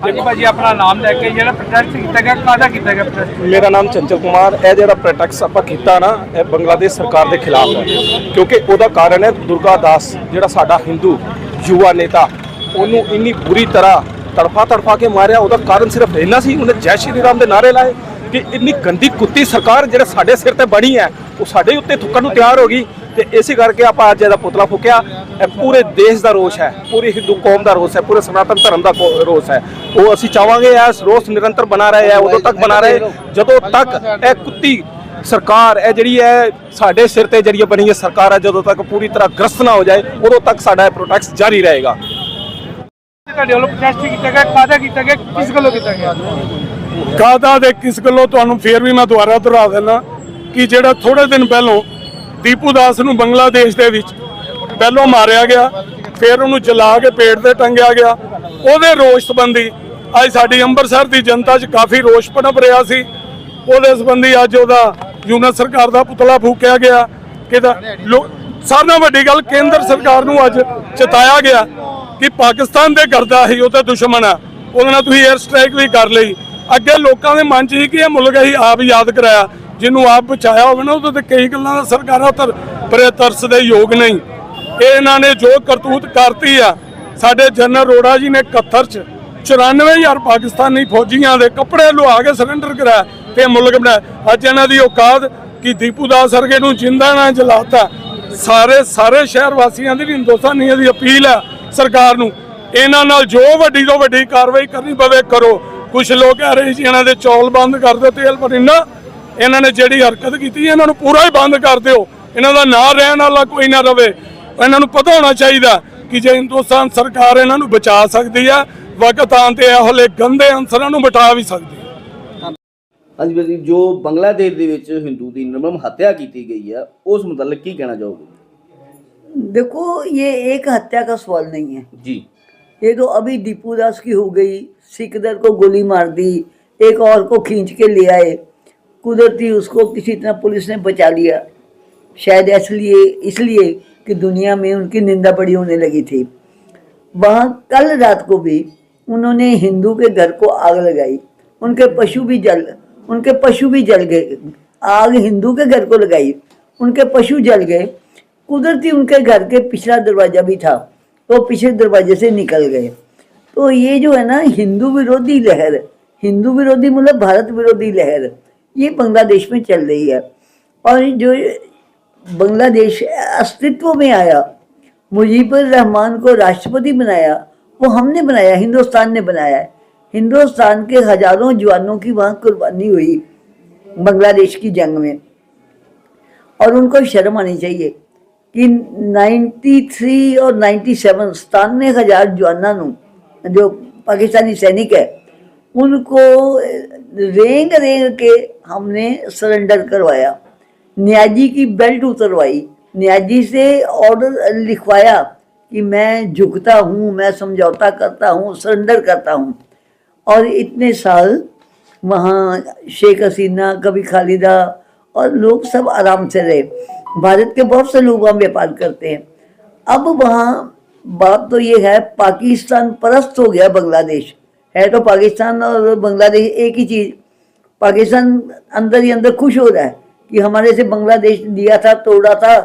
ਹਾਂਜੀ ਭਾਜੀ ਆਪਣਾ ਨਾਮ ਲੈ ਕੇ ਜਿਹੜਾ ਪ੍ਰੋਟੈਸਟ ਕੀਤਾ ਗਿਆ ਕਾਹਦਾ ਕੀਤਾ ਗਿਆ ਪ੍ਰੋਟੈਸਟ? ਮੇਰਾ ਨਾਮ ਚੰਚਲ ਕੁਮਾਰ। ਇਹ ਜਿਹੜਾ ਪ੍ਰੋਟੈਕਟ ਆਪਾਂ ਕੀਤਾ ਨਾ, ਇਹ ਬੰਗਲਾਦੇਸ਼ ਸਰਕਾਰ ਦੇ ਖਿਲਾਫ ਹੈ, ਕਿਉਂਕਿ ਉਹਦਾ ਕਾਰਨ ਹੈ ਦੁਰਗਾ ਦਾਸ, ਜਿਹੜਾ ਸਾਡਾ ਹਿੰਦੂ ਯੁਵਾ ਨੇਤਾ, ਉਹਨੂੰ ਇੰਨੀ ਬੁਰੀ ਤਰ੍ਹਾਂ ਤੜਫਾ ਕੇ ਮਾਰਿਆ। ਉਹਦਾ ਕਾਰਨ ਸਿਰਫ ਇੰਨਾ ਸੀ, ਉਹਨੇ ਜੈ ਸ਼੍ਰੀ ਰਾਮ ਦੇ ਨਾਅਰੇ ਲਾਏ ਕਿ ਇੰਨੀ ਗੰਦੀ ਕੁੱਤੀ ਸਰਕਾਰ ਜਿਹੜੇ ਸਾਡੇ ਸਿਰ ਤੇ ਬਣੀ ਹੈ ਉਹ ਸਾਡੇ ਉੱਤੇ ਥੁੱਕਣ ਨੂੰ ਤਿਆਰ ਹੋ ਗਈ। ਤੇ ਇਸੇ ਕਰਕੇ ਆਪਾਂ ਅੱਜ ਇਹਦਾ ਪੁਤਲਾ ਫੂਕਿਆ। ਇਹ ਪੂਰੇ ਦੇਸ਼ ਦਾ ਰੋਸ ਹੈ, ਪੂਰੀ ਹਿੰਦੂ ਕੌਮ ਦਾ ਰੋਸ ਹੈ, ਪੂਰੇ ਸਨਾਤਨ ਧਰਮ ਦਾ ਰੋਸ ਹੈ। ਉਹ ਅਸੀਂ ਚਾਹਾਂਗੇ ਇਸ ਰੋਸ ਨਿਰੰਤਰ ਬਣਾ ਰਹੇ ਹੈ, ਉਦੋਂ ਤੱਕ ਬਣਾ ਰਹੇ ਜਦੋਂ ਤੱਕ ਇਹ ਕੁੱਤੀ ਸਰਕਾਰ ਇਹ ਜਿਹੜੀ ਹੈ ਸਾਡੇ ਸਿਰ ਤੇ ਜਿਹੜੀ ਬਣੀ ਹੈ ਸਰਕਾਰ ਹੈ, ਜਦੋਂ ਤੱਕ ਪੂਰੀ ਤਰ੍ਹਾਂ ਗ੍ਰਸਤ ਨਾ ਹੋ ਜਾਏ ਉਦੋਂ ਤੱਕ ਸਾਡਾ ਇਹ ਪ੍ਰੋਟੈਸਟ ਜਾਰੀ ਰਹੇਗਾ। ਤੁਹਾਡੇ ਵੱਲੋਂ ਪ੍ਰੋਟੈਸਟ ਕੀਤਾ ਗਿਆ ਕਾਹਦਾ ਕੀਤਾ ਗਿਆ, ਕਿਸ ਗੱਲੋਂ ਕੀਤਾ ਗਿਆ? ਕਾਹਦਾ ਦੇ ਕਿਸ ਗੱਲੋਂ ਤੁਹਾਨੂੰ ਫੇਰ ਵੀ ਮੈਂ ਦੁਬਾਰਾ ਦੁਹਰਾ ਦਿੰਦਾ ਕਿ ਜਿਹੜਾ ਥੋੜੇ ਦਿਨ ਪਹਿਲੋਂ ਦੀਪੂ ਦਾਸ ਨੂੰ ਬੰਗਲਾਦੇਸ਼ ਦੇ ਵਿੱਚ ਪਹਿਲੋਂ ਮਾਰਿਆ ਗਿਆ, ਫਿਰ ਉਹਨੂੰ ਜਲਾ ਕੇ ਪੇੜ ਤੇ ਟੰਗਿਆ ਗਿਆ, ਉਹਦੇ ਰੋਸ ਸੰਬੰਧੀ ਅੱਜ ਸਾਡੀ ਅੰਮ੍ਰਿਤਸਰ ਦੀ ਜਨਤਾ 'ਚ ਕਾਫੀ ਰੋਸ਼ ਪਨਪ ਰਿਹਾ ਸੀ। ਉਹਦੇ ਸੰਬੰਧੀ ਅੱਜ ਉਹਦਾ ਯੂਨਿਟ ਸਰਕਾਰ ਦਾ ਪੁਤਲਾ ਫੂਕਿਆ ਗਿਆ। ਕਿਹਦਾ ਸਾਰਿਆਂ ਨਾਲੋਂ ਵੱਡੀ ਗੱਲ ਕੇਂਦਰ ਸਰਕਾਰ ਨੂੰ ਅੱਜ ਚਿਤਾਇਆ ਗਿਆ ਕਿ ਪਾਕਿਸਤਾਨ ਦੇ ਕਰਦਾ ਹੀ ਉਹ ਤਾਂ ਦੁਸ਼ਮਣ ਆ, ਉਹਦੇ ਨਾਲ ਤੁਸੀਂ 에ਅਰ ਸਟ੍ਰਾਈਕ ਵੀ ਕਰ ਲਈ। ਅੱਗੇ ਲੋਕਾਂ ਦੇ ਮਨ 'ਚ ਹੀ ਕਿ ਇਹ ਮੁਲਕ ਹੀ ਆਪ ਯਾਦ ਕਰਾਇਆ, ਜਿਹਨੂੰ ਆਪ ਬਚਾਇਆ ਹੋਵੇ ਨਾ, ਉਹਦੇ ਤੇ ਕਈ ਗੱਲਾਂ ਦਾ ਸਰਕਾਰਾਂ ਪਰੇ ਤਰਸ ਦੇ ਯੋਗ ਨਹੀਂ। ਇਹਨਾਂ ਨੇ ਜੋ ਕਰਤੂਤ ਕਰਤੀ ਆ, ਸਾਡੇ ਜਨਰਲ ਅਰੋੜਾ ਜੀ ਨੇ 71 ਚ 94,000 ਪਾਕਿਸਤਾਨੀ ਫੌਜੀਆਂ ਦੇ ਕੱਪੜੇ ਲੁਆ ਕੇ ਸਰੈਂਡਰ ਕਰਾਇਆ ਤੇ ਮੁਲਕ ਬਣਾਇਆ। ਅੱਜ ਇਹਨਾਂ ਦੀ ਔਕਾਤ ਕਿ ਦੀਪੂ ਦਾਸ ਵਰਗੇ ਨੂੰ ਜਿੰਦਾ ਨਾ ਜਲਾਤਾ। ਸਾਰੇ ਸ਼ਹਿਰ ਵਾਸੀਆਂ ਦੀ ਹਿੰਦੁਸਤਾਨੀਆਂ ਦੀ ਅਪੀਲ ਹੈ ਸਰਕਾਰ ਨੂੰ, ਇਹਨਾਂ ਨਾਲ ਜੋ ਵੱਡੀ ਤੋਂ ਵੱਡੀ ਕਾਰਵਾਈ ਕਰਨੀ ਪਵੇ ਕਰੋ। ਕੁਝ ਲੋਕ ਕਹਿ ਰਹੇ ਸੀ ਇਹਨਾਂ ਦੇ ਚੌਲ ਬੰਦ ਕਰ ਦਿਓ, ਤੇਲ ਪਰ ਇਹਨਾਂ ਨੇ ਜਿਹੜੀ ਹਰਕਤ ਕੀਤੀ ਇਹਨਾਂ ਨੂੰ ਪੂਰਾ ਹੀ ਬੰਦ ਕਰ ਦਿਓ। ਇਹਨਾਂ ਦਾ ਨਾਂ ਰਹਿਣ ਵਾਲਾ ਕੋਈ ਨਾ ਰਵੇ। ਇਹਨਾਂ ਨੂੰ ਪਤਾ ਹੋਣਾ ਚਾਹੀਦਾ ਕਿ ਜੇ ਹਿੰਦੁਸਤਾਨ ਸਰਕਾਰ ਇਹਨਾਂ ਨੂੰ ਬਚਾ ਸਕਦੀ ਹੈ, ਵਕਤ ਆਉਣ ਤੇ ਇਹੋ ਜਿਹੇ ਗੰਦੇ ਅੰਸਰਾਂ ਨੂੰ ਮਿਟਾ ਵੀ ਸਕਦੀ ਹੈ। ਹਾਂਜੀ ਵੀਰ ਜੀ, ਜੋ ਬੰਗਲਾदेश ਦੇ ਵਿੱਚ ਹਿੰਦੂ ਦੀ ਨਿਰਮਮ ਹੱਤਿਆ ਕੀਤੀ ਗਈ ਹੈ ਉਸ ਮੁਤਲਕ ਕੀ ਕਹਿਣਾ ਚਾਹੋਗੇ? देखो, ये एक हत्या का सवाल नहीं है जी। ये तो अभी दीपू दास की हो गई, सिकंदर को गोली मार दी, एक और को खींच के ले आए, कुदरती उसको किसी तरह पुलिस ने बचा लिया, शायद इसलिए कि दुनिया में उनकी निंदा बड़ी होने लगी थी। वहाँ कल रात को भी उन्होंने हिंदू के घर को आग लगाई, उनके पशु भी जल गए। आग हिंदू के घर को लगाई, उनके पशु जल गए। कुदरती उनके घर के पिछला दरवाज़ा भी था तो पिछले दरवाजे से निकल गए। तो ये जो है ना हिंदू विरोधी लहर, हिंदू विरोधी मतलब भारत विरोधी लहर, ये बांग्लादेश में चल रही है। और जो बांग्लादेश अस्तित्व में आया, मुजीबुर रहमान को राष्ट्रपति बनाया, वो हमने बनाया, हिंदुस्तान ने बनाया है। हिंदुस्तान के हजारों जवानों की वहाँ कुर्बानी हुई बांग्लादेश की जंग में, और उनको शर्म आनी चाहिए कि 93 और 97 97,000 जवानों जो पाकिस्तानी सैनिक है उनको रेंग के हमने सरेंडर करवाया। न्याजी की बेल्ट उतरवाई, न्याजी से ऑर्डर लिखवाया कि मैं झुकता हूँ, मैं समझौता करता हूँ, सरेंडर करता हूँ। और इतने साल वहाँ शेख हसीना, कभी खालिदा और लोग सब आराम से रहे। भारत के बहुत से लोग वहाँ व्यापार करते हैं। अब वहाँ बात तो ये है, पाकिस्तान परस्त हो गया बांग्लादेश। है तो पाकिस्तान और बांग्लादेश एक ही चीज़। पाकिस्तान अंदर ही अंदर खुश हो रहा है कि हमारे से बांग्लादेश दिया था, तोड़ा था,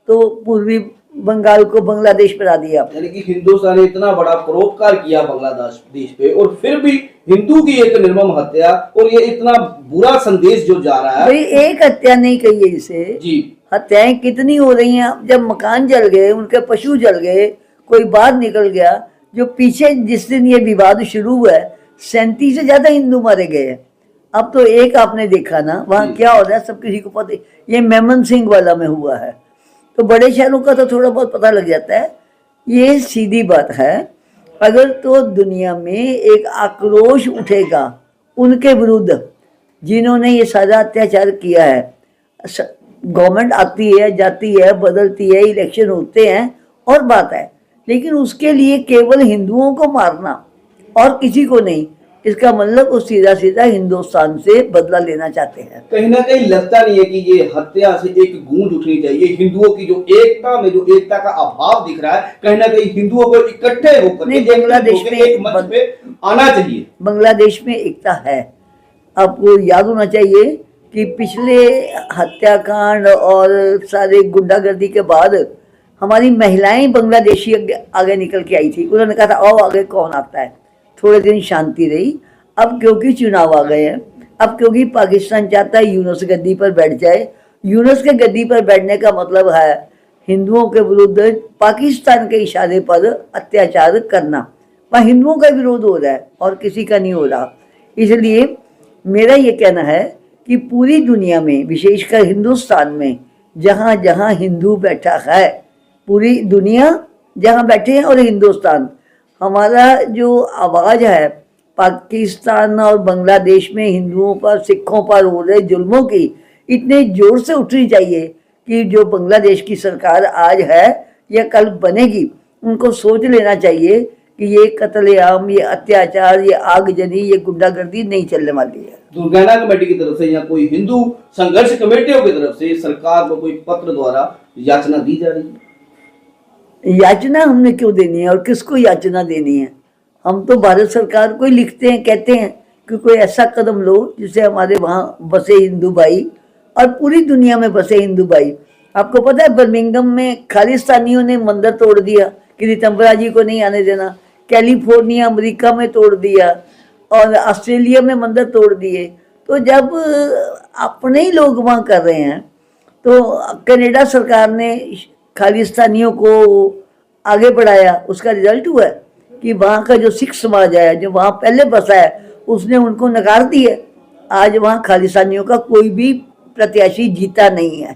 तो पूर्वी बंगाल को बांग्लादेश पर आ दिया। यानी कि हिंदुस्तान ने इतना बड़ा परोपकार किया बांग्लादेश पे, और फिर भी हिंदू की एक निर्मम हत्या, और ये इतना बुरा संदेश जो जा रहा है। भाई एक हत्या नहीं कही है इसे जी, हत्याएं कितनी हो रही हैं। जब मकान जल गए, उनके पशु जल गए, कोई बाहर निकल गया। जो पीछे जिस दिन ये विवाद शुरू हुआ है 37 से ज्यादा हिंदू मारे गए हैं। अब तो एक आपने देखा ना वहाँ क्या हो रहा है, सब किसी को पता। ये मेमन सिंह वाला में हुआ है, तो बड़े शहरों का तो थोड़ा बहुत पता लग जाता है। ये सीधी बात है, अगर तो दुनिया में एक आक्रोश उठेगा उनके विरुद्ध जिन्होंने ये सारा अत्याचार किया है। गवर्नमेंट आती है, जाती है, बदलती है, इलेक्शन होते हैं और बात है, लेकिन उसके लिए केवल हिंदुओं को मारना और किसी को नहीं, इसका मतलब वो सीधा सीधा हिंदुस्तान से बदला लेना चाहते हैं। कहीं ना कहीं लगता नहीं है कि ये हत्या से एक गूंज उठनी चाहिए, हिंदुओं की जो एकता में जो एकता का अभाव दिख रहा है, कहीं ना कहीं हिंदुओं को इकट्ठे होकर नहीं, बांग्लादेश में एक मंच पे आना चाहिए। बांग्लादेश में एकता है। आपको याद होना चाहिए कि पिछले हत्याकांड और सारे गुंडागर्दी के बाद हमारी महिलाएं बांग्लादेशी आगे निकल के आई थी। उन्होंने कहा था आओ आगे कौन आता है। थोड़े दिन शांति रही। अब क्योंकि चुनाव आ गए हैं, अब क्योंकि पाकिस्तान चाहता है यूनुस गद्दी पर बैठ जाए। यूनुस के गद्दी पर बैठने का मतलब है हिंदुओं के विरुद्ध पाकिस्तान के इशारे पर अत्याचार करना। वहाँ हिंदुओं का विरोध हो रहा है और किसी का नहीं हो रहा। इसलिए मेरा ये कहना है कि पूरी दुनिया में, विशेषकर हिंदुस्तान में, जहाँ जहाँ हिंदू बैठा है, पूरी दुनिया जहाँ बैठे हैं और हिंदुस्तान, हमारा जो आवाज़ है पाकिस्तान और बांग्लादेश में हिंदुओं पर, सिखों पर हो रहे जुल्मों की इतने जोर से उठनी चाहिए कि जो बांग्लादेश की सरकार आज है या कल बनेगी, उनको सोच लेना चाहिए कि ये कत्लेआम, ये अत्याचार, ये आगजनी, ये गुंडागर्दी नहीं चलने वाली है। दुर्गाना कमेटी की तरफ से या कोई हिंदू संघर्ष कमेटियों की तरफ से सरकार को कोई पत्र द्वारा याचना दी जा रही है? याचना हमने क्यों देनी है और किसको याचना देनी है? हम तो भारत सरकार को ही लिखते हैं, कहते हैं कि कोई ऐसा कदम लो जिससे हमारे वहाँ बसे हिंदू भाई और पूरी दुनिया में बसे हिंदू भाई। आपको पता है बर्मिंघम में खालिस्तानियों ने मंदिर तोड़ दिया कि रितंबरा जी को नहीं आने देना। कैलिफोर्निया अमेरिका में तोड़ दिया और ऑस्ट्रेलिया में मंदिर तोड़ दिए। तो जब अपने ही लोग वहाँ कर रहे हैं तो कनाडा सरकार ने खालिस्तानियों को आगे बढ़ाया। उसका रिजल्ट हुआ कि वहाँ का जो सिख समाज है, जो वहाँ पहले बसा है, उसने उनको नकार दिया। आज वहाँ खालिस्तानियों का कोई भी प्रत्याशी जीता नहीं है।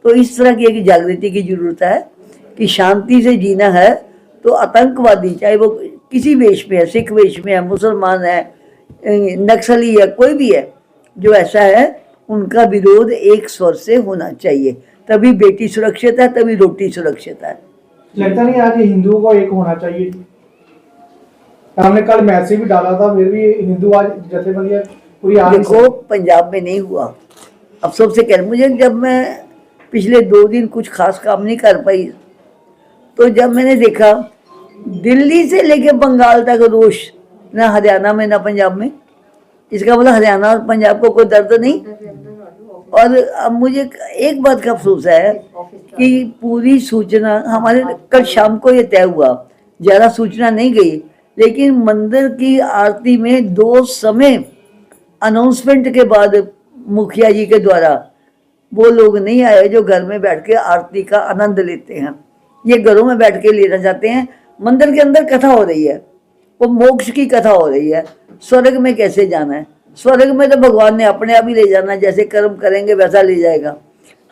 तो इस तरह की एक जागृति की जरूरत है कि शांति से जीना है तो आतंकवादी, चाहे वो किसी वेश में है, सिख वेश में है, मुसलमान है, नक्सली है, कोई भी है, जो ऐसा है उनका विरोध एक स्वर से होना चाहिए। तभी बेटी सुरक्षित है, तभी रोटी सुरक्षित है। लगता नहीं आज हिंदुओं को एक होना चाहिए। हमने कल मैसेज भी डाला था, फिर भी हिंदू आज जथेबंदियां पूरी आ देखो पंजाब में नहीं हुआ। अब सबसे कह मुझे, जब मैं पिछले 2 दिन कुछ खास काम नहीं कर पाई, तो जब मैंने देखा दिल्ली से लेके बंगाल तक रोष, ना हरियाणा में ना पंजाब में, इसका मतलब हरियाणा और पंजाब को कोई दर्द नहीं। और अब मुझे एक बात का अफसोस है कि पूरी सूचना हमारे कल शाम को ये तय हुआ, ज़्यादा सूचना नहीं गई, लेकिन मंदिर की आरती में 2 समय अनाउंसमेंट के बाद मुखिया जी के द्वारा वो लोग नहीं आए जो घर में बैठ के आरती का आनंद लेते हैं। ये घरों में बैठ के लेना चाहते हैं। मंदिर के अंदर कथा हो रही है, वो मोक्ष की कथा हो रही है। स्वर्ग में कैसे जाना है? स्वर्ग में तो भगवान ने अपने आप ही ले जाना है, जैसे कर्म करेंगे वैसा ले जाएगा।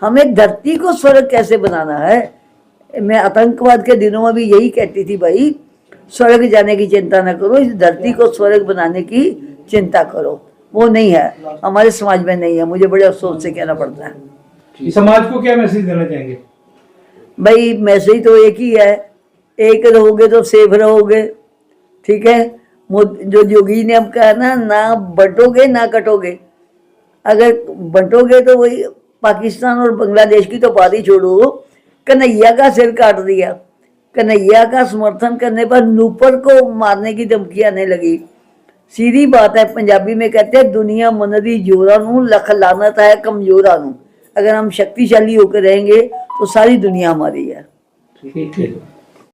हमें धरती को स्वर्ग कैसे बनाना है? मैं आतंकवाद के दिनों में भी यही कहती थी, भाई स्वर्ग जाने की चिंता ना करो, इस धरती को स्वर्ग बनाने की चिंता करो। वो नहीं है, हमारे समाज में नहीं है। मुझे बड़े अफसोस से कहना पड़ता है। समाज को क्या मैसेज देना चाहेंगे? भाई मैसेज तो एक ही है, एक रहोगे तो सेफ रहोगे, ठीक है। जो योगी ने अब कहा ना बंटोगे ना कटोगे। अगर बंटोगे तो वही पाकिस्तान और बांग्लादेश की तो बात ही छोड़ो, कन्हैया का सिर काट दिया। कन्हैया का समर्थन करने पर नूपर को मारने की धमकी आने लगी। सीधी बात है, पंजाबी में कहते हैं दुनिया मनदी जोरा नू लख लानत है कमजोरा नू। अगर हम शक्तिशाली होकर रहेंगे तो सारी दुनिया हमारी है। ठीक है।